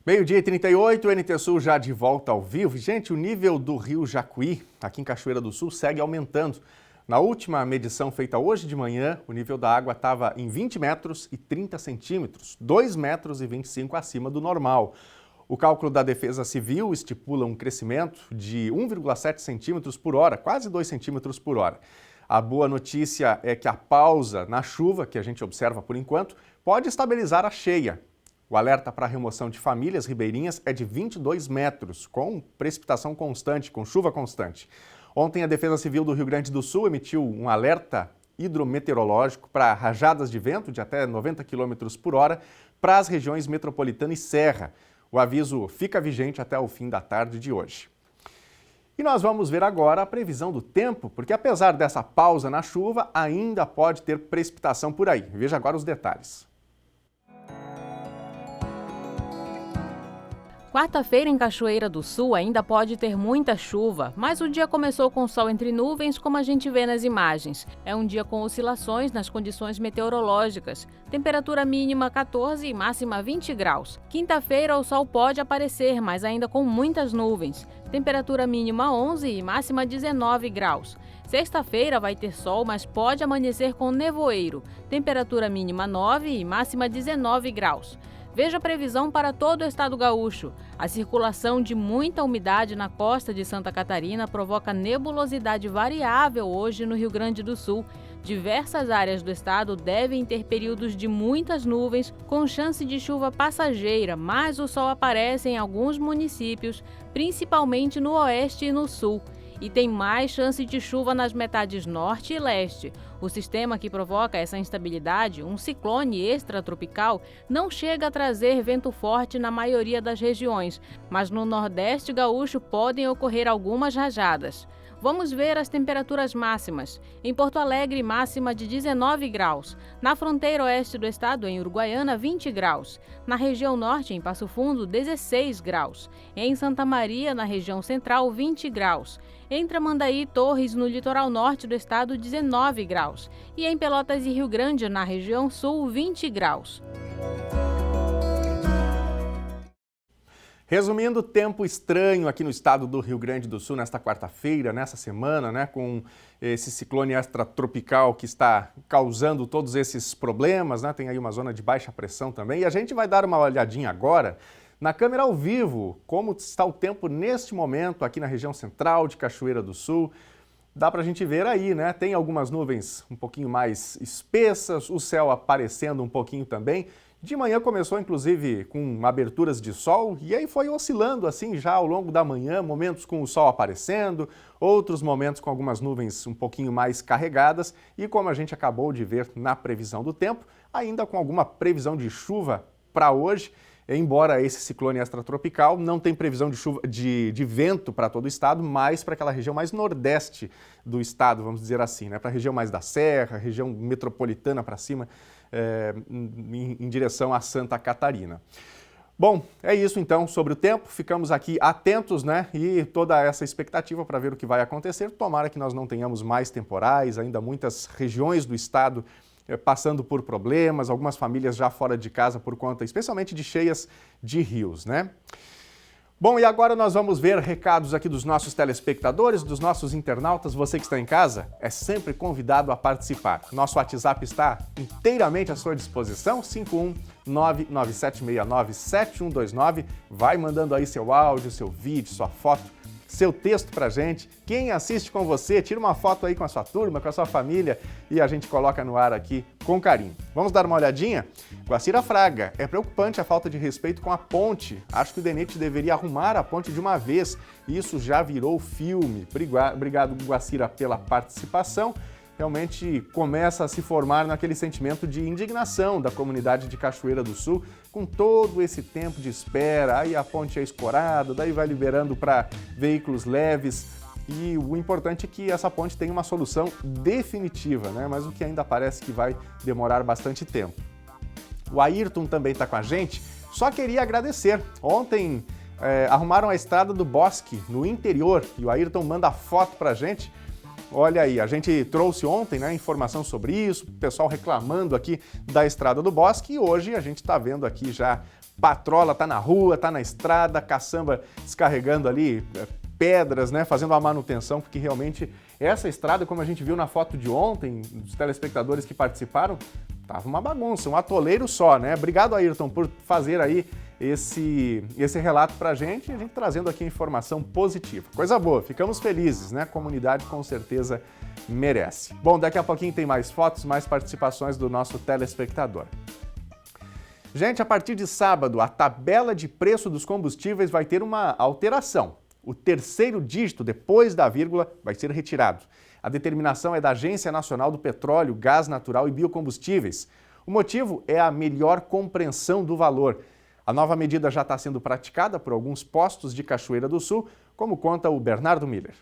Meio-dia e 38, o NT Sul já de volta ao vivo. Gente, o nível do rio Jacuí, aqui em Cachoeira do Sul, segue aumentando. Na última medição feita hoje de manhã, o nível da água estava em 20 metros e 30 centímetros, 2 metros e 25 acima do normal. O cálculo da Defesa Civil estipula um crescimento de 1,7 centímetros por hora, quase 2 centímetros por hora. A boa notícia é que a pausa na chuva, que a gente observa por enquanto, pode estabilizar a cheia. O alerta para a remoção de famílias ribeirinhas é de 22 metros, com precipitação constante, com chuva constante. Ontem, a Defesa Civil do Rio Grande do Sul emitiu um alerta hidrometeorológico para rajadas de vento de até 90 km por hora para as regiões metropolitana e serra. O aviso fica vigente até o fim da tarde de hoje. E nós vamos ver agora a previsão do tempo, porque apesar dessa pausa na chuva, ainda pode ter precipitação por aí. Veja agora os detalhes. Quarta-feira em Cachoeira do Sul ainda pode ter muita chuva, mas o dia começou com sol entre nuvens, como a gente vê nas imagens. É um dia com oscilações nas condições meteorológicas. Temperatura mínima 14 e máxima 20 graus. Quinta-feira o sol pode aparecer, mas ainda com muitas nuvens. Temperatura mínima 11 e máxima 19 graus. Sexta-feira vai ter sol, mas pode amanhecer com nevoeiro. Temperatura mínima 9 e máxima 19 graus. Veja a previsão para todo o estado gaúcho. A circulação de muita umidade na costa de Santa Catarina provoca nebulosidade variável hoje no Rio Grande do Sul. Diversas áreas do estado devem ter períodos de muitas nuvens, com chance de chuva passageira, mas o sol aparece em alguns municípios, principalmente no oeste e no sul. E tem mais chance de chuva nas metades norte e leste. O sistema que provoca essa instabilidade, um ciclone extratropical, não chega a trazer vento forte na maioria das regiões, mas no nordeste gaúcho podem ocorrer algumas rajadas. Vamos ver as temperaturas máximas. Em Porto Alegre, máxima de 19 graus. Na fronteira oeste do estado, em Uruguaiana, 20 graus. Na região norte, em Passo Fundo, 16 graus. Em Santa Maria, na região central, 20 graus. Em Tramandaí e Torres, no litoral norte do estado, 19 graus. E em Pelotas e Rio Grande, na região sul, 20 graus. Resumindo, tempo estranho aqui no estado do Rio Grande do Sul nesta quarta-feira, nessa semana, né, com esse ciclone extratropical que está causando todos esses problemas, né? Tem aí uma zona de baixa pressão também. E a gente vai dar uma olhadinha agora na câmera ao vivo, como está o tempo neste momento aqui na região central de Cachoeira do Sul. Dá para a gente ver aí, né? Tem algumas nuvens um pouquinho mais espessas, o céu aparecendo um pouquinho também. De manhã começou, inclusive, com aberturas de sol e aí foi oscilando assim já ao longo da manhã, momentos com o sol aparecendo, outros momentos com algumas nuvens um pouquinho mais carregadas e, como a gente acabou de ver na previsão do tempo, ainda com alguma previsão de chuva para hoje. Embora esse ciclone extratropical não tem previsão de chuva, de vento para todo o estado, mas para aquela região mais nordeste do estado, vamos dizer assim, né? Para a região mais da Serra, região metropolitana para cima, em direção a Santa Catarina. Bom, é isso então sobre o tempo, ficamos aqui atentos, né? E toda essa expectativa para ver o que vai acontecer. Tomara que nós não tenhamos mais temporais, ainda muitas regiões do estado passando por problemas, algumas famílias já fora de casa por conta, especialmente de cheias de rios, né? Bom, e agora nós vamos ver recados aqui dos nossos telespectadores, dos nossos internautas. Você que está em casa é sempre convidado a participar. Nosso WhatsApp está inteiramente à sua disposição, 51997697129. Vai mandando aí seu áudio, seu vídeo, sua foto, seu texto pra gente. Quem assiste com você, tira uma foto aí com a sua turma, com a sua família e a gente coloca no ar aqui com carinho. Vamos dar uma olhadinha? Guacira Fraga, é preocupante a falta de respeito com a ponte. Acho que o DENIT deveria arrumar a ponte de uma vez. Isso já virou filme. Obrigado, Guacira, pela participação. Realmente começa a se formar naquele sentimento de indignação da comunidade de Cachoeira do Sul, com todo esse tempo de espera, aí a ponte é escorada, daí vai liberando para veículos leves, e o importante é que essa ponte tenha uma solução definitiva, né? Mas o que ainda parece que vai demorar bastante tempo. O Ayrton também está com a gente, só queria agradecer. Ontem arrumaram a estrada do Bosque, no interior, e o Ayrton manda foto para a gente. Olha aí, a gente trouxe ontem, né, informação sobre isso, o pessoal reclamando aqui da Estrada do Bosque e hoje a gente está vendo aqui já patrola, tá na rua, tá na estrada, caçamba descarregando ali pedras, né, fazendo a manutenção, porque realmente essa estrada, como a gente viu na foto de ontem, dos telespectadores que participaram, tava uma bagunça, um atoleiro só, né? Obrigado, Ayrton, por fazer aí esse relato pra gente e a gente trazendo aqui informação positiva. Coisa boa, ficamos felizes, né? A comunidade com certeza merece. Bom, daqui a pouquinho tem mais fotos, mais participações do nosso telespectador. Gente, a partir de sábado, a tabela de preço dos combustíveis vai ter uma alteração. O terceiro dígito, depois da vírgula, vai ser retirado. A determinação é da Agência Nacional do Petróleo, Gás Natural e Biocombustíveis. O motivo é a melhor compreensão do valor. A nova medida já está sendo praticada por alguns postos de Cachoeira do Sul, como conta o Bernardo Miller.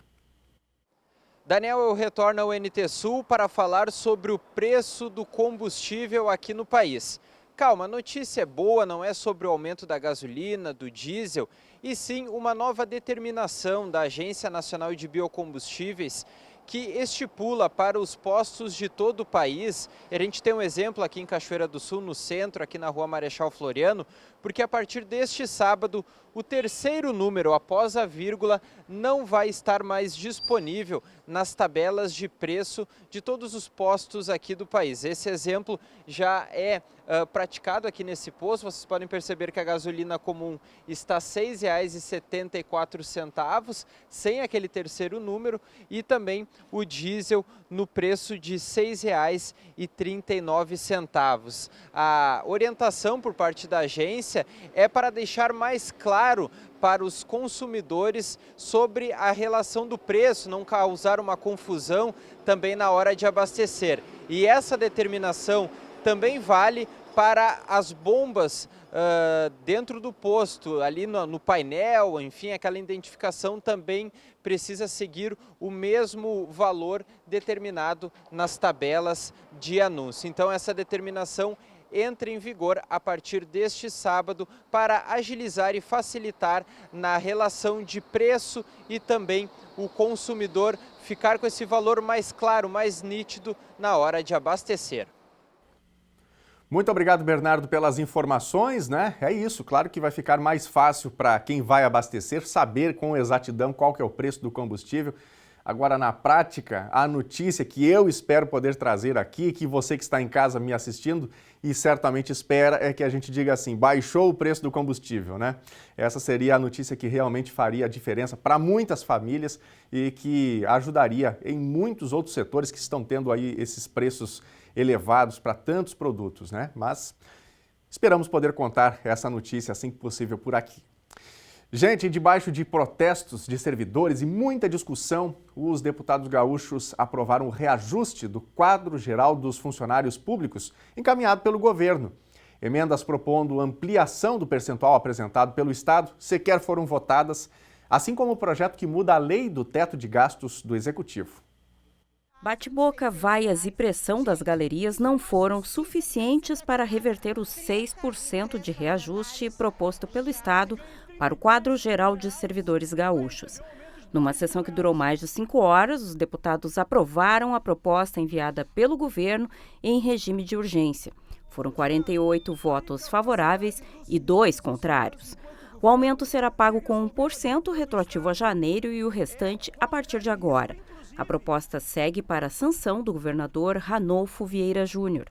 Daniel, eu retorno ao NT Sul para falar sobre o preço do combustível aqui no país. Calma, a notícia é boa, não é sobre o aumento da gasolina, do diesel, e sim uma nova determinação da Agência Nacional de Biocombustíveis que estipula para os postos de todo o país. A gente tem um exemplo aqui em Cachoeira do Sul, no centro, aqui na Rua Marechal Floriano, porque a partir deste sábado, o terceiro número após a vírgula não vai estar mais disponível nas tabelas de preço de todos os postos aqui do país. Esse exemplo já é praticado aqui nesse posto. Vocês podem perceber que a gasolina comum está R$ 6,74, sem aquele terceiro número, e também o diesel no preço de R$ 6,39. A orientação por parte da agência é para deixar mais claro para os consumidores sobre a relação do preço, não causar uma confusão também na hora de abastecer. E essa determinação também vale para as bombas dentro do posto, ali no painel, enfim, aquela identificação também precisa seguir o mesmo valor determinado nas tabelas de anúncio. Então, essa determinação entra em vigor a partir deste sábado para agilizar e facilitar na relação de preço e também o consumidor ficar com esse valor mais claro, mais nítido na hora de abastecer. Muito obrigado, Bernardo, pelas informações, né? É isso, claro que vai ficar mais fácil para quem vai abastecer saber com exatidão qual que é o preço do combustível. Agora, na prática, a notícia que eu espero poder trazer aqui, que você que está em casa me assistindo e certamente espera, é que a gente diga assim, baixou o preço do combustível, né? Essa seria a notícia que realmente faria a diferença para muitas famílias e que ajudaria em muitos outros setores que estão tendo aí esses preços elevados para tantos produtos, né? Mas esperamos poder contar essa notícia assim que possível por aqui. Gente, debaixo de protestos de servidores e muita discussão, os deputados gaúchos aprovaram o reajuste do quadro geral dos funcionários públicos encaminhado pelo governo. Emendas propondo ampliação do percentual apresentado pelo Estado sequer foram votadas, assim como o projeto que muda a lei do teto de gastos do Executivo. Bate-boca, vaias e pressão das galerias não foram suficientes para reverter os 6% de reajuste proposto pelo Estado para o quadro geral de servidores gaúchos. Numa sessão que durou mais de 5 horas, os deputados aprovaram a proposta enviada pelo governo em regime de urgência. Foram 48 votos favoráveis e 2 contrários. O aumento será pago com 1% retroativo a janeiro e o restante a partir de agora. A proposta segue para a sanção do governador Ranolfo Vieira Júnior.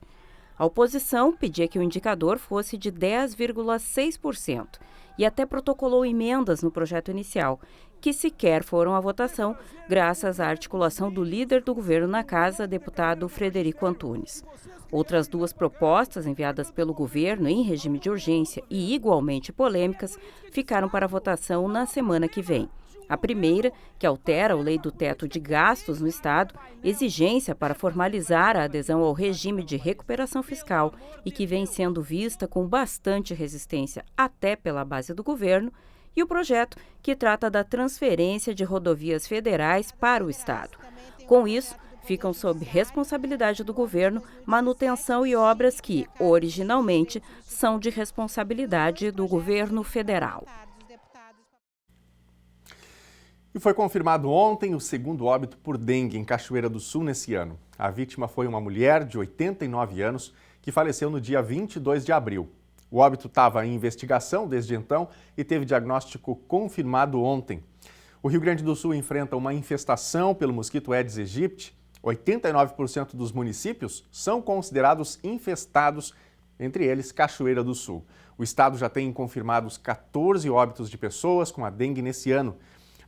A oposição pedia que o indicador fosse de 10,6% e até protocolou emendas no projeto inicial, que sequer foram à votação, graças à articulação do líder do governo na casa, deputado Frederico Antunes. Outras 2 propostas enviadas pelo governo em regime de urgência e igualmente polêmicas ficaram para votação na semana que vem. A primeira, que altera a lei do teto de gastos no Estado, exigência para formalizar a adesão ao regime de recuperação fiscal e que vem sendo vista com bastante resistência até pela base do governo, e o projeto que trata da transferência de rodovias federais para o Estado. Com isso, ficam sob responsabilidade do governo manutenção e obras que, originalmente, são de responsabilidade do governo federal. E foi confirmado ontem o 2º óbito por dengue em Cachoeira do Sul nesse ano. A vítima foi uma mulher de 89 anos que faleceu no dia 22 de abril. O óbito estava em investigação desde então e teve diagnóstico confirmado ontem. O Rio Grande do Sul enfrenta uma infestação pelo mosquito Aedes aegypti. 89% dos municípios são considerados infestados, entre eles Cachoeira do Sul. O estado já tem confirmados 14 óbitos de pessoas com a dengue nesse ano.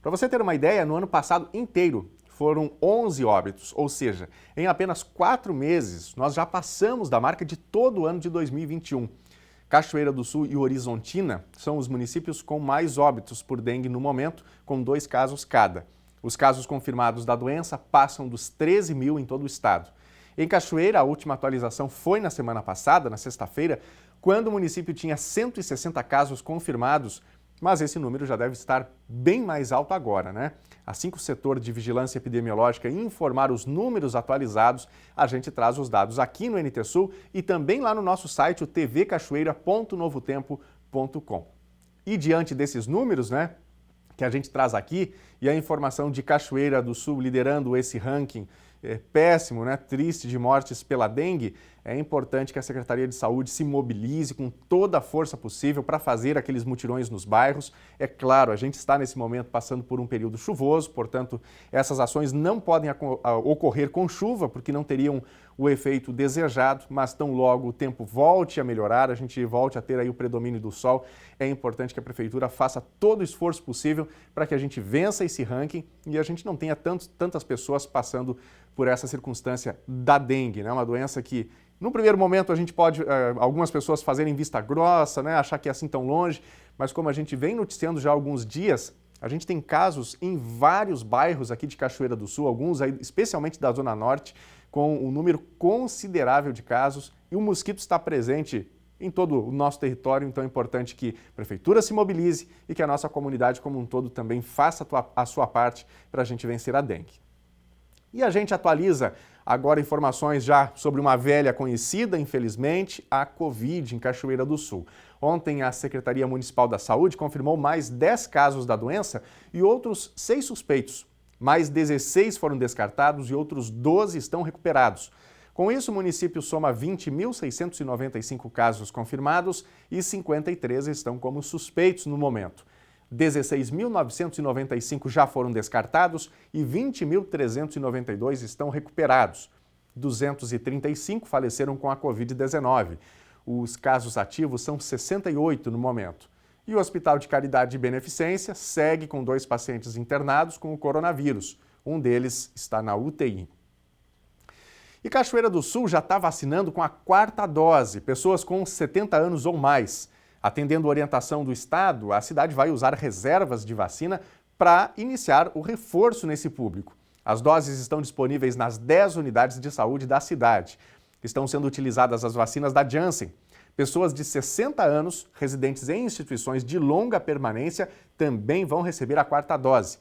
Para você ter uma ideia, no ano passado inteiro foram 11 óbitos, ou seja, em apenas 4 meses nós já passamos da marca de todo o ano de 2021. Cachoeira do Sul e Horizontina são os municípios com mais óbitos por dengue no momento, com 2 casos cada. Os casos confirmados da doença passam dos 13 mil em todo o estado. Em Cachoeira, a última atualização foi na semana passada, na sexta-feira, quando o município tinha 160 casos confirmados, mas esse número já deve estar bem mais alto agora, né? Assim que o setor de vigilância epidemiológica informar os números atualizados, a gente traz os dados aqui no NT Sul e também lá no nosso site, o tvcachoeira.novotempo.com. E diante desses números, né, que a gente traz aqui, e a informação de Cachoeira do Sul liderando esse ranking péssimo, né, triste de mortes pela dengue, é importante que a Secretaria de Saúde se mobilize com toda a força possível para fazer aqueles mutirões nos bairros. É claro, a gente está nesse momento passando por um período chuvoso, portanto, essas ações não podem ocorrer com chuva, porque não teriam o efeito desejado, mas tão logo o tempo volte a melhorar, a gente volte a ter aí o predomínio do sol, é importante que a Prefeitura faça todo o esforço possível para que a gente vença esse ranking e a gente não tenha tantas pessoas passando por essa circunstância da dengue, né? Uma doença que, no primeiro momento, a gente pode, algumas pessoas fazerem vista grossa, né? Achar que é assim tão longe, mas como a gente vem noticiando já há alguns dias, a gente tem casos em vários bairros aqui de Cachoeira do Sul, alguns aí, especialmente da Zona Norte, com um número considerável de casos, e o mosquito está presente em todo o nosso território, então é importante que a Prefeitura se mobilize e que a nossa comunidade como um todo também faça a sua parte para a gente vencer a dengue. E a gente atualiza agora informações já sobre uma velha conhecida, infelizmente, a Covid em Cachoeira do Sul. Ontem, a Secretaria Municipal da Saúde confirmou mais 10 casos da doença e outros 6 suspeitos. Mais 16 foram descartados e outros 12 estão recuperados. Com isso, o município soma 20.695 casos confirmados e 53 estão como suspeitos no momento. 16.995 já foram descartados e 20.392 estão recuperados. 235 faleceram com a Covid-19. Os casos ativos são 68 no momento. E o Hospital de Caridade e Beneficência segue com 2 pacientes internados com o coronavírus. Um deles está na UTI. E Cachoeira do Sul já está vacinando com a 4ª dose, pessoas com 70 anos ou mais. Atendendo a orientação do Estado, a cidade vai usar reservas de vacina para iniciar o reforço nesse público. As doses estão disponíveis nas 10 unidades de saúde da cidade. Estão sendo utilizadas as vacinas da Janssen. Pessoas de 60 anos, residentes em instituições de longa permanência, também vão receber a 4ª dose.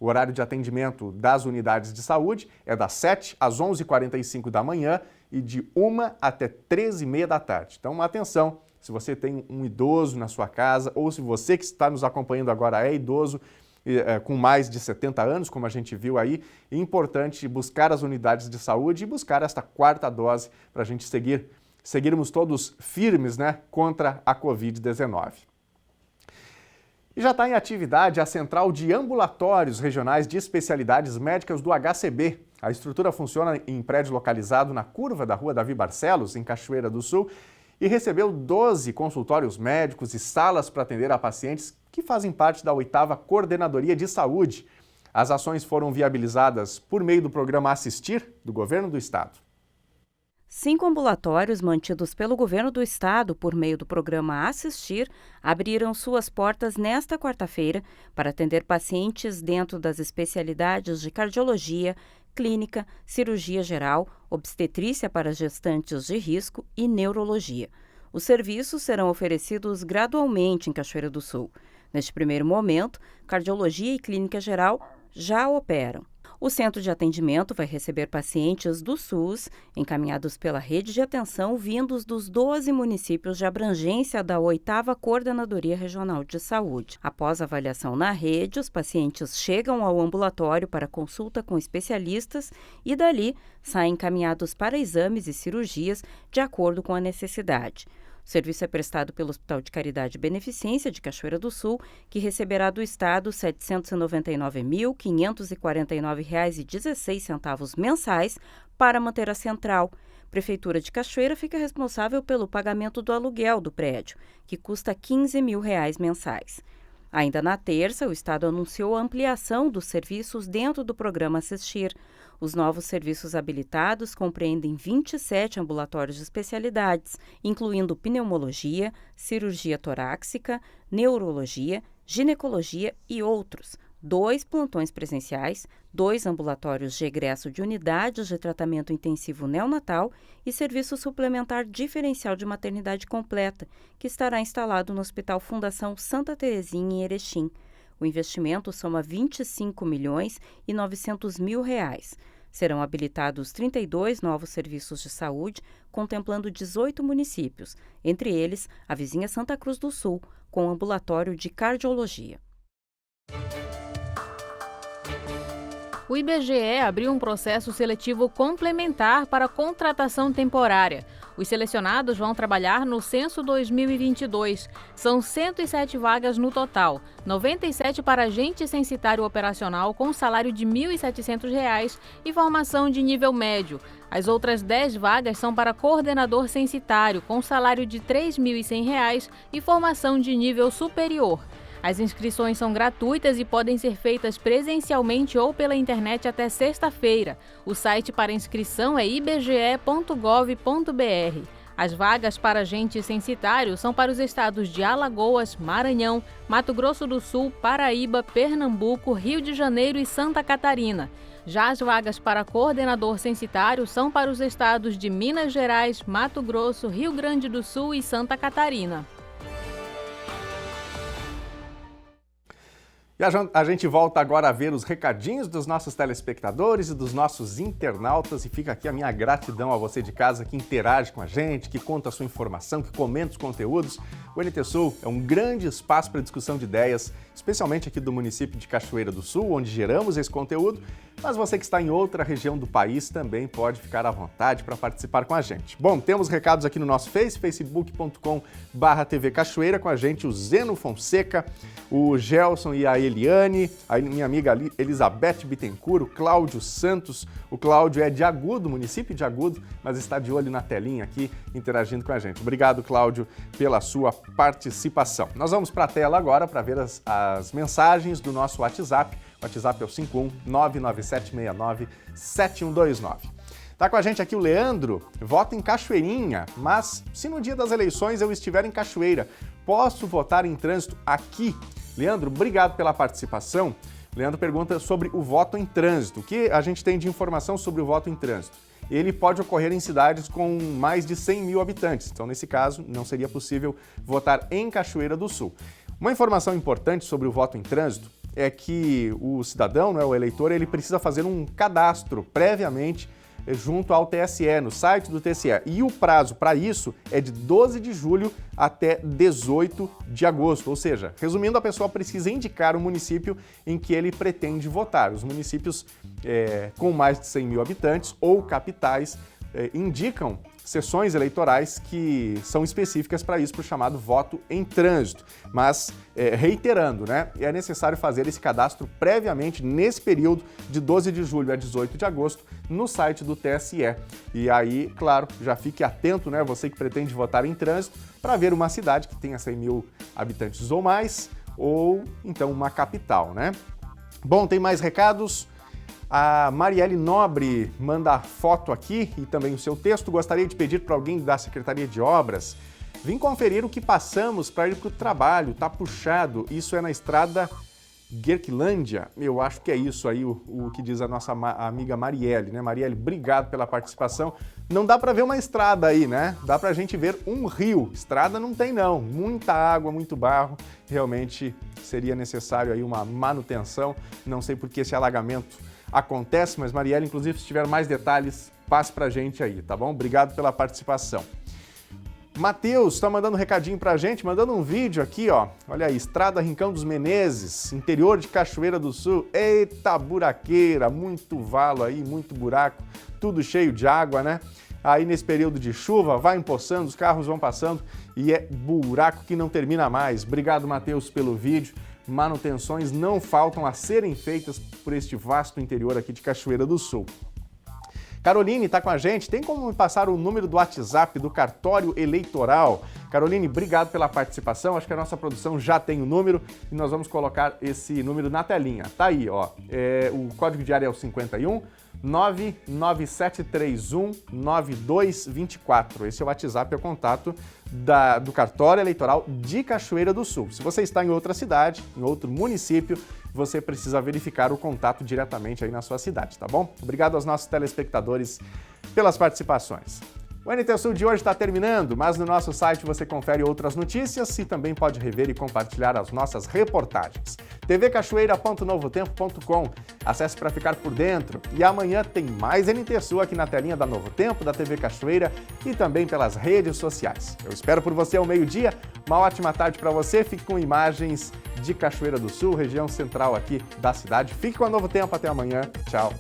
O horário de atendimento das unidades de saúde é das 7 às 11h45 da manhã e de 1 até 13h30 da tarde. Então, atenção, se você tem um idoso na sua casa ou se você que está nos acompanhando agora é idoso, com mais de 70 anos, como a gente viu aí, é importante buscar as unidades de saúde e buscar esta 4ª dose para a gente seguirmos todos firmes, né, contra a Covid-19. E já está em atividade a Central de Ambulatórios Regionais de Especialidades Médicas do HCB. A estrutura funciona em prédio localizado na curva da Rua Davi Barcelos, em Cachoeira do Sul, e recebeu 12 consultórios médicos e salas para atender a pacientes que fazem parte da 8ª Coordenadoria de Saúde. As ações foram viabilizadas por meio do programa Assistir, do Governo do Estado. 5 ambulatórios mantidos pelo Governo do Estado por meio do programa Assistir abriram suas portas nesta quarta-feira para atender pacientes dentro das especialidades de cardiologia, clínica, cirurgia geral, obstetrícia para gestantes de risco e neurologia. Os serviços serão oferecidos gradualmente em Cachoeira do Sul. Neste primeiro momento, cardiologia e clínica geral já operam. O centro de atendimento vai receber pacientes do SUS, encaminhados pela rede de atenção vindos dos 12 municípios de abrangência da 8ª Coordenadoria Regional de Saúde. Após a avaliação na rede, os pacientes chegam ao ambulatório para consulta com especialistas e dali saem encaminhados para exames e cirurgias de acordo com a necessidade. O serviço é prestado pelo Hospital de Caridade e Beneficência de Cachoeira do Sul, que receberá do Estado R$ 799.549,16 mensais para manter a central. A Prefeitura de Cachoeira fica responsável pelo pagamento do aluguel do prédio, que custa R$ 15 mil mensais. Ainda na terça, o Estado anunciou a ampliação dos serviços dentro do programa Assistir. Os novos serviços habilitados compreendem 27 ambulatórios de especialidades, incluindo pneumologia, cirurgia torácica, neurologia, ginecologia e outros. 2 plantões presenciais, 2 ambulatórios de egresso de unidades de tratamento intensivo neonatal e serviço suplementar diferencial de maternidade completa, que estará instalado no Hospital Fundação Santa Terezinha, em Erechim. O investimento soma R$ 25.900.000. Serão habilitados 32 novos serviços de saúde, contemplando 18 municípios, entre eles a vizinha Santa Cruz do Sul, com ambulatório de cardiologia. O IBGE abriu um processo seletivo complementar para contratação temporária. Os selecionados vão trabalhar no Censo 2022. São 107 vagas no total, 97 para agente censitário operacional com salário de R$ 1.700 e formação de nível médio. As outras 10 vagas são para coordenador censitário com salário de R$ 3.100 e formação de nível superior. As inscrições são gratuitas e podem ser feitas presencialmente ou pela internet até sexta-feira. O site para inscrição é ibge.gov.br. As vagas para agente censitário são para os estados de Alagoas, Maranhão, Mato Grosso do Sul, Paraíba, Pernambuco, Rio de Janeiro e Santa Catarina. Já as vagas para coordenador censitário são para os estados de Minas Gerais, Mato Grosso, Rio Grande do Sul e Santa Catarina. E a gente volta agora a ver os recadinhos dos nossos telespectadores e dos nossos internautas. E fica aqui a minha gratidão a você de casa que interage com a gente, que conta a sua informação, que comenta os conteúdos. O NT Sul é um grande espaço para discussão de ideias, especialmente aqui do município de Cachoeira do Sul, onde geramos esse conteúdo. Mas você que está em outra região do país também pode ficar à vontade para participar com a gente. Bom, temos recados aqui no nosso facebook.com/TV Cachoeira, com a gente o Zeno Fonseca, o Gelson e a Eliane, a minha amiga Elizabeth Bittencourt, o Cláudio Santos. O Cláudio é de Agudo, município de Agudo, mas está de olho na telinha aqui, interagindo com a gente. Obrigado, Cláudio, pela sua participação. Nós vamos para a tela agora para ver as mensagens do nosso WhatsApp. O WhatsApp é o 51-99769-7129. Tá com a gente aqui o Leandro, vota em Cachoeirinha, mas se no dia das eleições eu estiver em Cachoeira, posso votar em trânsito aqui? Leandro, obrigado pela participação. Leandro pergunta sobre o voto em trânsito. O que a gente tem de informação sobre o voto em trânsito? Ele pode ocorrer em cidades com mais de 100 mil habitantes. Então, nesse caso, não seria possível votar em Cachoeira do Sul. Uma informação importante sobre o voto em trânsito é que o cidadão, o eleitor, ele precisa fazer um cadastro previamente junto ao TSE, no site do TSE. E o prazo para isso é de 12 de julho até 18 de agosto. Ou seja, resumindo, a pessoa precisa indicar o município em que ele pretende votar. Os municípios com mais de 100 mil habitantes ou capitais indicam sessões eleitorais que são específicas para isso, para o chamado voto em trânsito. Mas, reiterando, é necessário fazer esse cadastro previamente nesse período de 12 de julho a 18 de agosto no site do TSE. E aí, claro, já fique atento, você que pretende votar em trânsito, para ver uma cidade que tenha 100 mil habitantes ou mais, ou então uma capital, Bom, tem mais recados? A Marielle Nobre manda a foto aqui e também o seu texto. Gostaria de pedir para alguém da Secretaria de Obras vir conferir o que passamos para ir para o trabalho. Tá puxado. Isso é na estrada Guerquilândia. Eu acho que é isso aí o que diz a nossa amiga Marielle, Marielle, obrigado pela participação. Não dá para ver uma estrada aí, Dá para a gente ver um rio. Estrada não tem não. Muita água, muito barro. Realmente seria necessário aí uma manutenção. Não sei por que esse alagamento acontece, mas Marielle, inclusive, se tiver mais detalhes, passe pra gente aí, tá bom? Obrigado pela participação. Matheus está mandando um recadinho pra gente, mandando um vídeo aqui, ó. Olha aí, Estrada Rincão dos Menezes, interior de Cachoeira do Sul. Eita buraqueira, muito valo aí, muito buraco, tudo cheio de água, Aí nesse período de chuva, vai empoçando, os carros vão passando e é buraco que não termina mais. Obrigado, Matheus, pelo vídeo. Manutenções não faltam a serem feitas por este vasto interior aqui de Cachoeira do Sul. Caroline está com a gente, tem como me passar o número do WhatsApp do cartório eleitoral? Caroline, obrigado pela participação, acho que a nossa produção já tem o número e nós vamos colocar esse número na telinha. Tá aí, ó, o código de área é o 51 99731 9224. Esse é o WhatsApp, é o contato do cartório eleitoral de Cachoeira do Sul. Se você está em outra cidade, em outro município, você precisa verificar o contato diretamente aí na sua cidade, tá bom? Obrigado aos nossos telespectadores pelas participações. O NT Sul de hoje está terminando, mas no nosso site você confere outras notícias e também pode rever e compartilhar as nossas reportagens. tvcachoeira.novotempo.com. Acesse para ficar por dentro. E amanhã tem mais NT Sul aqui na telinha da Novo Tempo, da TV Cachoeira e também pelas redes sociais. Eu espero por você ao meio-dia. Uma ótima tarde para você. Fique com imagens de Cachoeira do Sul, região central aqui da cidade. Fique com a Novo Tempo. Até amanhã. Tchau.